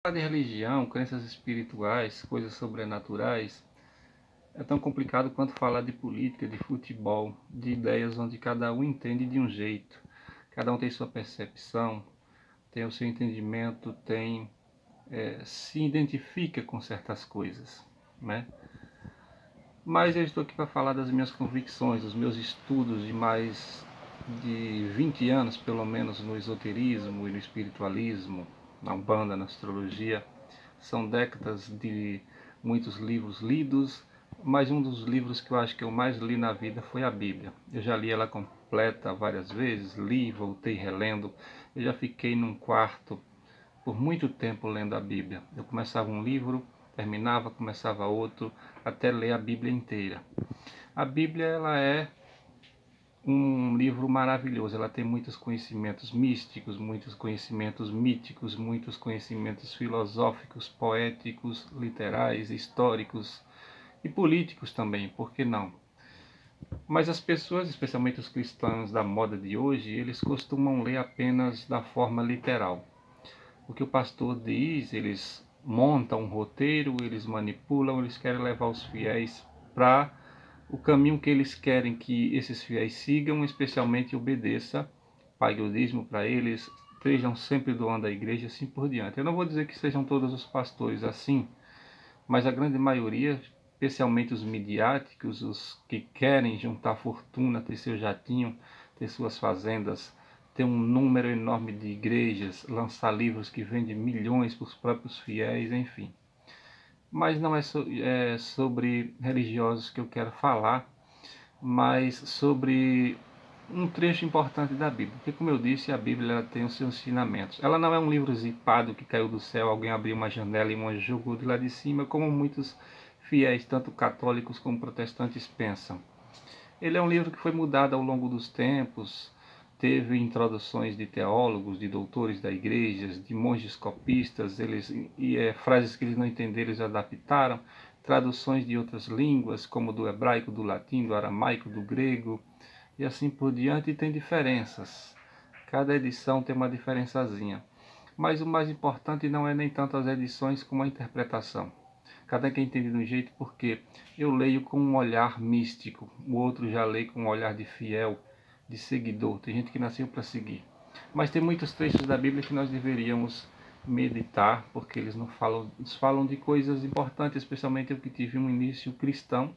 Falar de religião, crenças espirituais, coisas sobrenaturais, é tão complicado quanto falar de política, de futebol, de ideias onde cada um entende de um jeito. Cada um tem sua percepção, tem o seu entendimento, se identifica com certas coisas, né? Mas eu estou aqui para falar das minhas convicções, dos meus estudos de mais de 20 anos, pelo menos, no esoterismo e no espiritualismo, na Umbanda, na astrologia. São décadas de muitos livros lidos, mas um dos livros que eu acho que eu mais li na vida foi a Bíblia. Eu já li ela completa várias vezes, li, voltei relendo. Eu já fiquei num quarto por muito tempo lendo a Bíblia. Eu começava um livro, terminava, começava outro, até ler a Bíblia inteira. A Bíblia, ela é um livro maravilhoso, ela tem muitos conhecimentos místicos, muitos conhecimentos míticos, muitos conhecimentos filosóficos, poéticos, literais, históricos e políticos também, por que não? Mas as pessoas, especialmente os cristãos da moda de hoje, eles costumam ler apenas da forma literal. O que o pastor diz, eles montam um roteiro, eles manipulam, eles querem levar os fiéis para o caminho que eles querem que esses fiéis sigam, especialmente obedeça, pague o dízimo para eles, estejam sempre doando à igreja, assim por diante. Eu não vou dizer que sejam todos os pastores assim, mas a grande maioria, especialmente os midiáticos, os que querem juntar fortuna, ter seu jatinho, ter suas fazendas, ter um número enorme de igrejas, lançar livros que vendem milhões para os próprios fiéis, enfim. Mas não é sobre religiosos que eu quero falar, mas sobre um trecho importante da Bíblia. Porque, como eu disse, a Bíblia ela tem os seus ensinamentos. Ela não é um livro zipado que caiu do céu, alguém abriu uma janela e um anjo jogou de lá de cima, como muitos fiéis, tanto católicos como protestantes, pensam. Ele é um livro que foi mudado ao longo dos tempos, teve introduções de teólogos, de doutores da igreja, de monges copistas, frases que eles não entenderam, eles adaptaram, traduções de outras línguas, como do hebraico, do latim, do aramaico, do grego, e assim por diante, e tem diferenças. Cada edição tem uma diferençazinha. Mas o mais importante não é nem tanto as edições como a interpretação. Cada quem entende de um jeito, porque eu leio com um olhar místico, o outro já lê com um olhar de fiel, de seguidor. Tem gente que nasceu para seguir. Mas tem muitos trechos da Bíblia que nós deveríamos meditar, porque eles falam de coisas importantes, especialmente eu que tive um início cristão.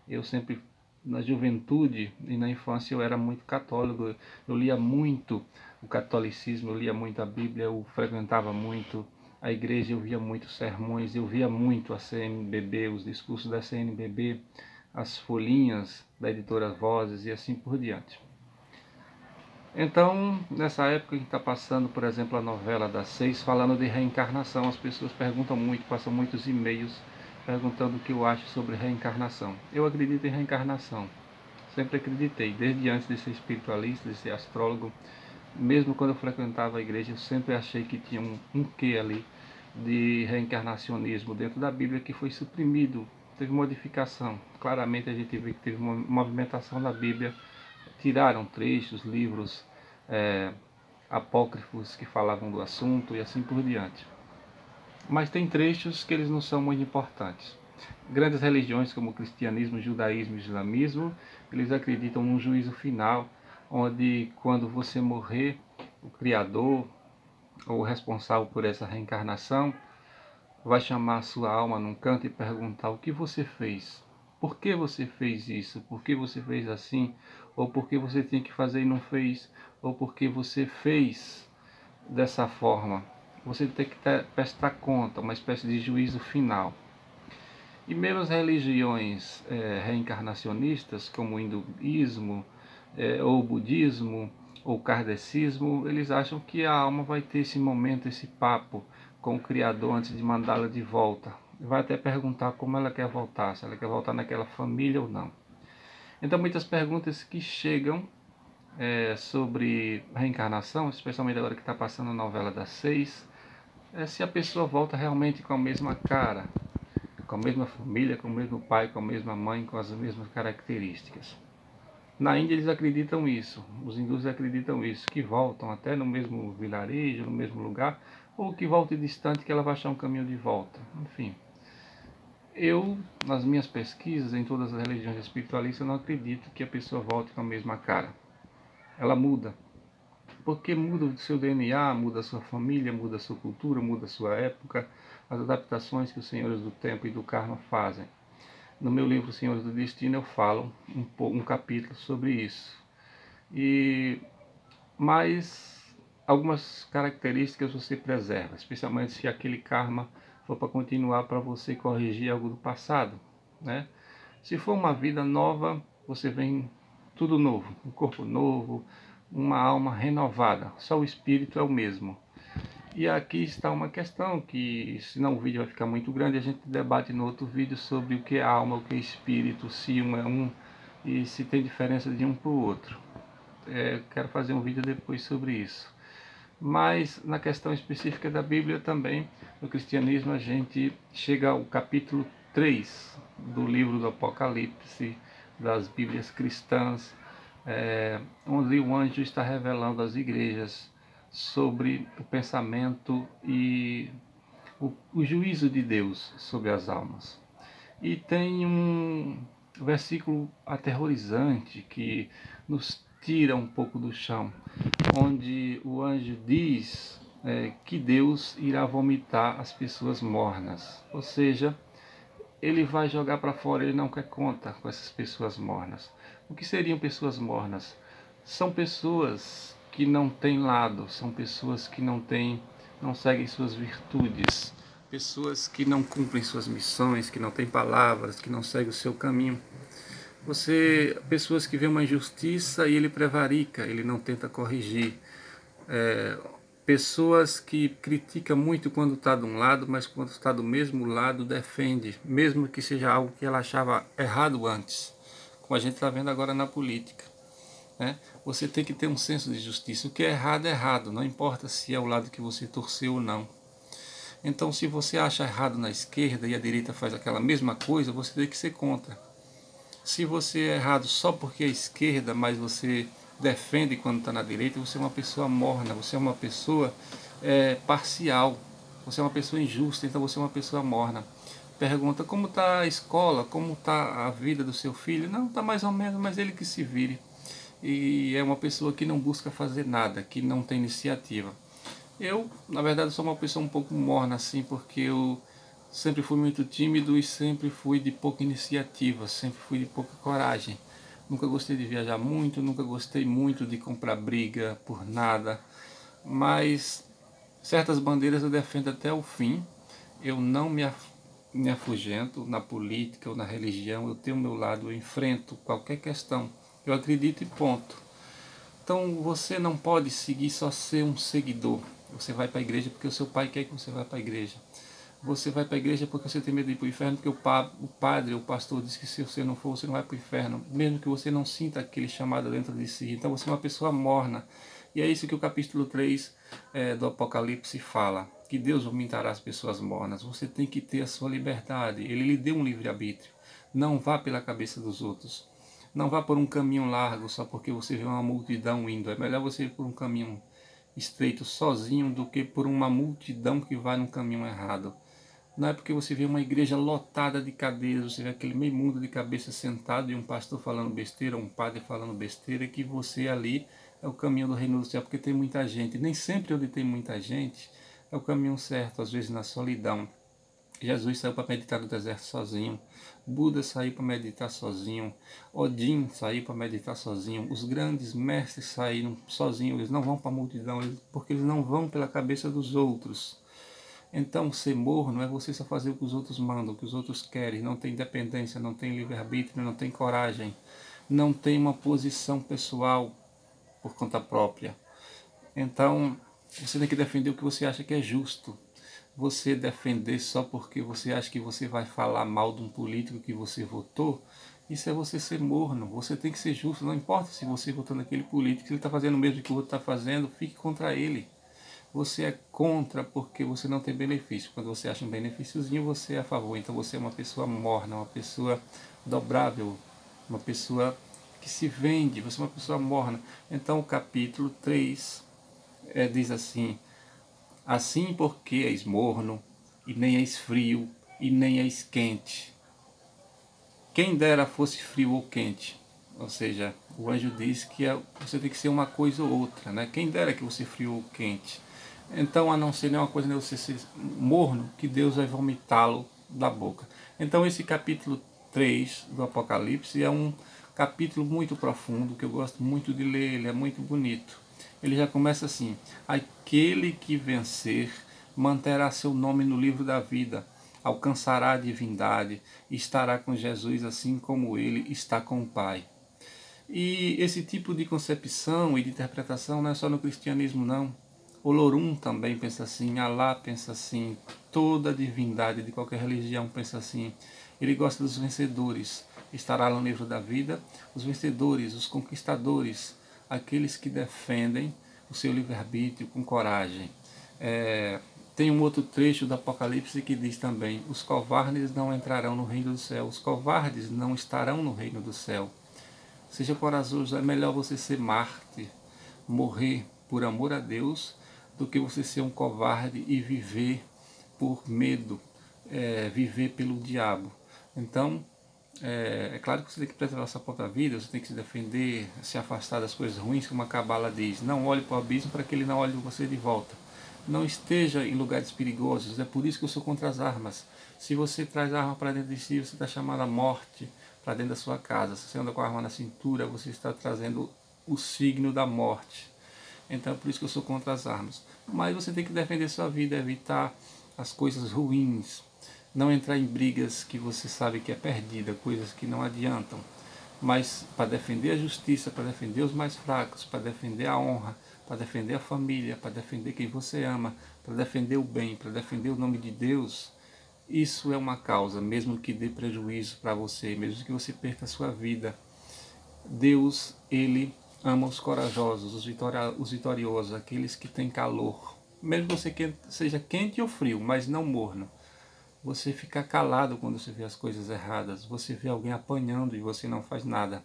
Eu sempre, na juventude e na infância, eu era muito católico. Eu lia muito o catolicismo, eu lia muito a Bíblia, eu frequentava muito a igreja, eu via muitos sermões, eu via muito a CNBB, os discursos da CNBB, as folhinhas da editora Vozes e assim por diante. Então, nessa época a gente está passando, por exemplo, a novela das 6, falando de reencarnação. As pessoas perguntam muito, passam muitos e-mails perguntando o que eu acho sobre reencarnação. Eu acredito em reencarnação. Sempre acreditei, desde antes de ser espiritualista, de ser astrólogo. Mesmo quando eu frequentava a igreja, eu sempre achei que tinha um quê ali de reencarnacionismo dentro da Bíblia que foi suprimido, teve modificação. Claramente a gente vê que teve uma movimentação da Bíblia, tiraram trechos, livros apócrifos que falavam do assunto e assim por diante. Mas tem trechos que eles não são muito importantes. Grandes religiões como o cristianismo, o judaísmo e o islamismo, eles acreditam num juízo final, onde quando você morrer, o Criador ou o responsável por essa reencarnação vai chamar a sua alma num canto e perguntar o que você fez. Por que você fez isso? Por que você fez assim? Ou por que você tinha que fazer e não fez? Ou por que você fez dessa forma? Você tem que prestar conta, uma espécie de juízo final. E mesmo as religiões reencarnacionistas, como o hinduísmo, ou o budismo, ou o kardecismo, eles acham que a alma vai ter esse momento, esse papo com o Criador antes de mandá-la de volta. Vai até perguntar como ela quer voltar, se ela quer voltar naquela família ou não. Então muitas perguntas que chegam sobre reencarnação, especialmente agora que está passando a novela das 6, é se a pessoa volta realmente com a mesma cara, com a mesma família, com o mesmo pai, com a mesma mãe, com as mesmas características. Na Índia eles acreditam isso, os hindus acreditam isso, que voltam até no mesmo vilarejo, no mesmo lugar, ou que volte distante que ela vai achar um caminho de volta. Enfim, eu, nas minhas pesquisas em todas as religiões espiritualistas, eu não acredito que a pessoa volte com a mesma cara. Ela muda, porque muda o seu DNA, muda a sua família, muda a sua cultura, muda a sua época, as adaptações que os senhores do tempo e do karma fazem. No meu livro Senhores do Destino eu falo um capítulo sobre isso. Mas algumas características você preserva, especialmente se aquele karma for para continuar para você corrigir algo do passado, né? Se for uma vida nova, você vem tudo novo, um corpo novo, uma alma renovada, só o espírito é o mesmo. E aqui está uma questão que, senão o vídeo vai ficar muito grande, a gente debate no outro vídeo sobre o que é alma, o que é espírito, se um é um e se tem diferença de um para o outro. Quero fazer um vídeo depois sobre isso. Mas na questão específica da Bíblia também, no cristianismo a gente chega ao capítulo 3 do livro do Apocalipse, das Bíblias cristãs, onde o anjo está revelando às igrejas sobre o pensamento e o juízo de Deus sobre as almas. E tem um versículo aterrorizante que nos tira um pouco do chão, onde o anjo diz que Deus irá vomitar as pessoas mornas. Ou seja, ele vai jogar para fora, ele não quer conta com essas pessoas mornas. O que seriam pessoas mornas? São pessoas que não têm lado, são pessoas que não seguem suas virtudes, pessoas que não cumprem suas missões, que não têm palavras, que não seguem o seu caminho. Pessoas que veem uma injustiça e ele prevarica, ele não tenta corrigir. Pessoas que criticam muito quando está de um lado, mas quando está do mesmo lado defende, mesmo que seja algo que ela achava errado antes, como a gente está vendo agora na política. Você tem que ter um senso de justiça. O que é errado, não importa se é o lado que você torceu ou não. Então, se você acha errado na esquerda e a direita faz aquela mesma coisa, você tem que ser contra. Se você é errado só porque é esquerda, mas você defende quando está na direita, você é uma pessoa morna, você é uma pessoa parcial, você é uma pessoa injusta, então você é uma pessoa morna. Pergunta como está a escola, como está a vida do seu filho? Não, está mais ou menos, mas ele que se vire. E é uma pessoa que não busca fazer nada, que não tem iniciativa. Eu, na verdade, sou uma pessoa um pouco morna assim, porque eu sempre fui muito tímido e sempre fui de pouca iniciativa, sempre fui de pouca coragem. Nunca gostei de viajar muito, nunca gostei muito de comprar briga por nada, mas certas bandeiras eu defendo até o fim. Eu não me afugento na política ou na religião, eu tenho o meu lado, eu enfrento qualquer questão, eu acredito e ponto. Então você não pode seguir só ser um seguidor. Você vai para a igreja porque o seu pai quer que você vá para a igreja. Você vai para a igreja porque você tem medo de ir para o inferno, porque o padre, o pastor diz que se você não for, você não vai para o inferno, mesmo que você não sinta aquele chamado dentro de si. Então você é uma pessoa morna. E é isso que o capítulo 3 do Apocalipse fala, que Deus vomitará as pessoas mornas. Você tem que ter a sua liberdade. Ele lhe deu um livre-arbítrio. Não vá pela cabeça dos outros. Não vá por um caminho largo só porque você vê uma multidão indo. É melhor você ir por um caminho estreito sozinho do que por uma multidão que vai num caminho errado. Não é porque você vê uma igreja lotada de cadeiras, você vê aquele meio mundo de cabeça sentado e um pastor falando besteira, um padre falando besteira, que você ali é o caminho do reino do céu, porque tem muita gente. Nem sempre onde tem muita gente é o caminho certo, às vezes na solidão. Jesus saiu para meditar no deserto sozinho, Buda saiu para meditar sozinho, Odin saiu para meditar sozinho, os grandes mestres saíram sozinhos, eles não vão para a multidão, porque eles não vão pela cabeça dos outros. Então ser morno é você só fazer o que os outros mandam, o que os outros querem, não tem independência, não tem livre-arbítrio, não tem coragem, não tem uma posição pessoal por conta própria. Então você tem que defender o que você acha que é justo. Você defender só porque você acha que você vai falar mal de um político que você votou, isso é você ser morno. Você tem que ser justo, não importa se você votou naquele político, se ele está fazendo o mesmo que o outro está fazendo, fique contra ele. Você é contra porque você não tem benefício. Quando você acha um benefíciozinho, você é a favor. Então você é uma pessoa morna, uma pessoa dobrável, uma pessoa que se vende, você é uma pessoa morna. Então o capítulo 3 diz assim: Assim porque és morno, e nem és frio, e nem és quente. Quem dera fosse frio ou quente. Ou seja, o anjo diz que você tem que ser uma coisa ou outra, né? Quem dera que você frio ou quente. Então, a não ser nenhuma coisa, nem você ser morno, que Deus vai vomitá-lo da boca. Então, esse capítulo 3 do Apocalipse é um capítulo muito profundo, que eu gosto muito de ler, ele é muito bonito. Ele já começa assim: aquele que vencer manterá seu nome no livro da vida, alcançará a divindade, estará com Jesus assim como ele está com o Pai. E esse tipo de concepção e de interpretação não é só no cristianismo, não. O Lorum também pensa assim, Alá pensa assim, toda a divindade de qualquer religião pensa assim. Ele gosta dos vencedores, estará no livro da vida, os vencedores, os conquistadores, aqueles que defendem o seu livre-arbítrio com coragem. Tem um outro trecho do Apocalipse que diz também: os covardes não entrarão no reino do céu, os covardes não estarão no reino do céu. Seja corajoso, é melhor você ser mártir, morrer por amor a Deus, do que você ser um covarde e viver por medo, viver pelo diabo. Então, é claro que você tem que preservar sua própria vida, você tem que se defender, se afastar das coisas ruins, como a Cabala diz. Não olhe para o abismo para que ele não olhe você de volta. Não esteja em lugares perigosos, é por isso que eu sou contra as armas. Se você traz a arma para dentro de si, você está chamando a morte para dentro da sua casa. Se você anda com a arma na cintura, você está trazendo o signo da morte. Então é por isso que eu sou contra as armas. Mas você tem que defender sua vida, evitar as coisas ruins, não entrar em brigas que você sabe que é perdida, coisas que não adiantam. Mas para defender a justiça, para defender os mais fracos, para defender a honra, para defender a família, para defender quem você ama, para defender o bem, para defender o nome de Deus, isso é uma causa, mesmo que dê prejuízo para você, mesmo que você perca a sua vida. Deus, Ele ama os corajosos, os vitoriosos, aqueles que têm calor. Mesmo você seja quente ou frio, mas não morno. Você fica calado quando você vê as coisas erradas. Você vê alguém apanhando e você não faz nada.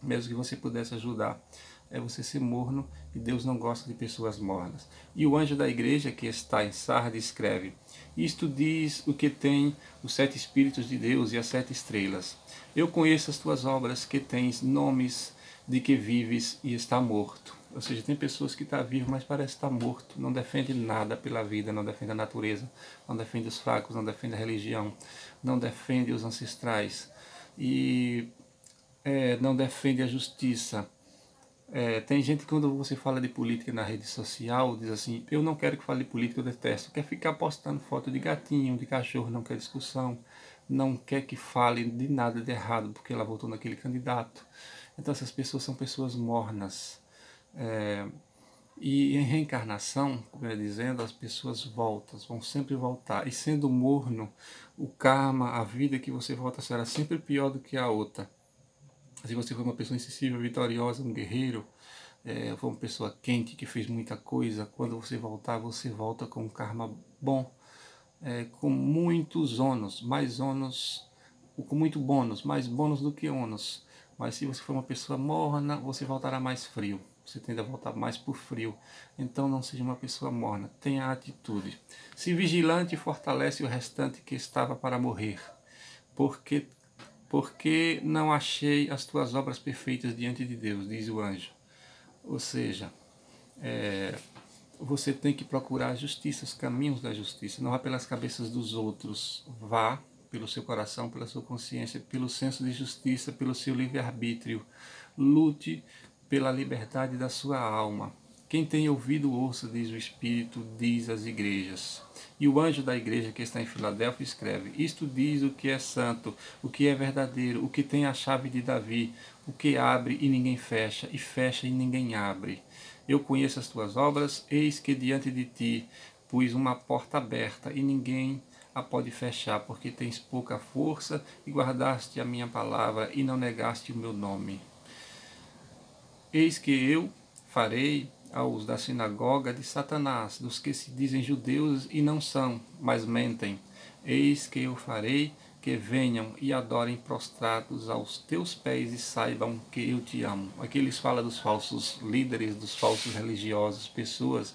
Mesmo que você pudesse ajudar. É você ser morno, e Deus não gosta de pessoas mornas. E o anjo da igreja que está em Sardes escreve: isto diz o que tem os 7 Espíritos de Deus e as 7 estrelas. Eu conheço as tuas obras, que tens nomes de que vives e está morto. Ou seja, tem pessoas que estão vivas, mas parece estar morto. Não defende nada pela vida, não defende a natureza, não defende os fracos, não defende a religião, não defende os ancestrais e não defende a justiça. Tem gente que quando você fala de política na rede social, diz assim: eu não quero que fale de política, eu detesto. Quer ficar postando foto de gatinho, de cachorro, não quer discussão, não quer que fale de nada de errado porque ela votou naquele candidato. Então essas pessoas são pessoas mornas. E em reencarnação, como eu ia dizendo, as pessoas vão sempre voltar. E sendo morno, o karma, a vida que você volta será sempre pior do que a outra. Se você for uma pessoa insensível, vitoriosa, um guerreiro, for uma pessoa quente, que fez muita coisa, quando você voltar, você volta com um karma bom, com muitos ônus, mais ônus, com muito bônus, mais bônus do que ônus. Mas se você for uma pessoa morna, você voltará mais frio. Você tende a voltar mais por frio. Então não seja uma pessoa morna, tenha atitude. Se vigilante, fortalece o restante que estava para morrer. Porque não achei as tuas obras perfeitas diante de Deus, diz o anjo. Ou seja, você tem que procurar a justiça, os caminhos da justiça. Não vá pelas cabeças dos outros, vá pelo seu coração, pela sua consciência, pelo senso de justiça, pelo seu livre-arbítrio. Lute pela liberdade da sua alma. Quem tem ouvido, ouça, diz o Espírito, diz às igrejas. E o anjo da igreja que está em Filadélfia escreve: isto diz o que é santo, o que é verdadeiro, o que tem a chave de Davi, o que abre e ninguém fecha, e fecha e ninguém abre. Eu conheço as tuas obras, eis que diante de ti pus uma porta aberta, e ninguém a pode fechar, porque tens pouca força, e guardaste a minha palavra, e não negaste o meu nome. Eis que eu farei aos da sinagoga de Satanás, dos que se dizem judeus e não são, mas mentem. Eis que eu farei que venham e adorem prostrados aos teus pés e saibam que eu te amo. Aqui eles falam dos falsos líderes, dos falsos religiosos, pessoas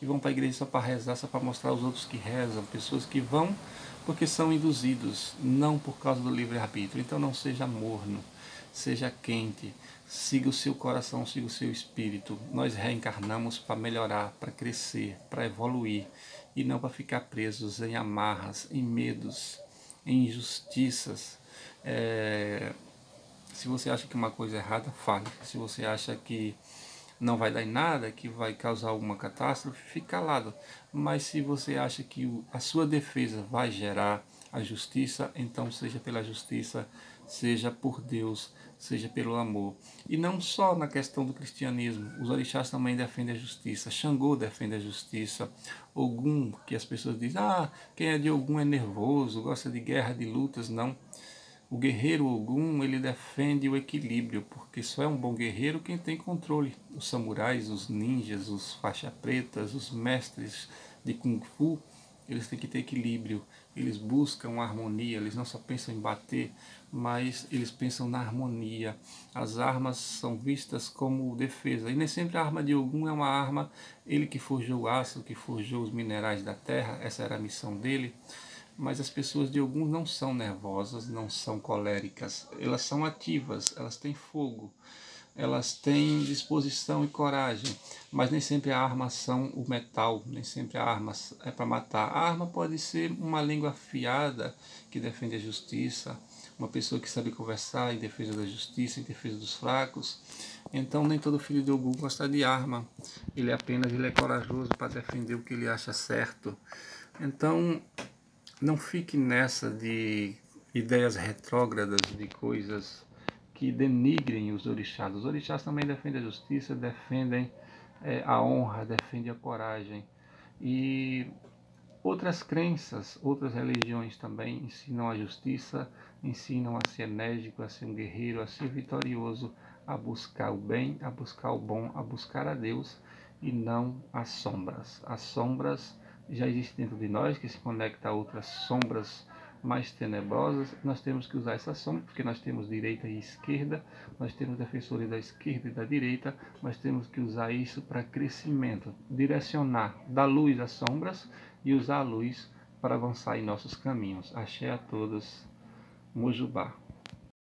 que vão para a igreja só para rezar, só para mostrar aos outros que rezam, pessoas que vão porque são induzidos, não por causa do livre-arbítrio. Então não seja morno, seja quente, siga o seu coração, siga o seu espírito. Nós reencarnamos para melhorar, para crescer, para evoluir, e não para ficar presos em amarras, em medos, em injustiças. Se você acha que uma coisa é errada, fale. Se você acha que não vai dar em nada, que vai causar alguma catástrofe, fique calado. Mas se você acha que a sua defesa vai gerar a justiça, então seja pela justiça, seja por Deus, seja pelo amor. E não só na questão do cristianismo, os orixás também defendem a justiça, Xangô defende a justiça, Ogum, que as pessoas dizem, quem é de Ogum é nervoso, gosta de guerra, de lutas, não. O guerreiro Ogum, ele defende o equilíbrio, porque só é um bom guerreiro quem tem controle. Os samurais, os ninjas, os faixa pretas, os mestres de Kung Fu, eles têm que ter equilíbrio. Eles buscam harmonia, eles não só pensam em bater, mas eles pensam na harmonia. As armas são vistas como defesa. E nem sempre a arma de Ogum é uma arma, ele que forjou o aço, que forjou os minerais da terra, essa era a missão dele. Mas as pessoas de Ogum não são nervosas, não são coléricas, elas são ativas, elas têm fogo, elas têm disposição e coragem, mas nem sempre a arma são o metal, nem sempre a arma é para matar. A arma pode ser uma língua afiada que defende a justiça, uma pessoa que sabe conversar em defesa da justiça, em defesa dos fracos. Então nem todo filho de Ogum gosta de arma, ele é corajoso para defender o que ele acha certo. Então não fique nessa de ideias retrógradas, de coisas que denigrem os orixás. Os orixás também defendem a justiça, defendem a honra, defendem a coragem. E outras crenças, outras religiões também ensinam a justiça, ensinam a ser enérgico, a ser um guerreiro, a ser vitorioso, a buscar o bem, a buscar o bom, a buscar a Deus e não as sombras. As sombras já existem dentro de nós, que se conecta a outras sombras mais tenebrosas. Nós temos que usar essa sombra, porque nós temos direita e esquerda, nós temos defensores da esquerda e da direita, nós temos que usar isso para crescimento, direcionar, dar luz às sombras e usar a luz para avançar em nossos caminhos. Axé a todos, Mujubá.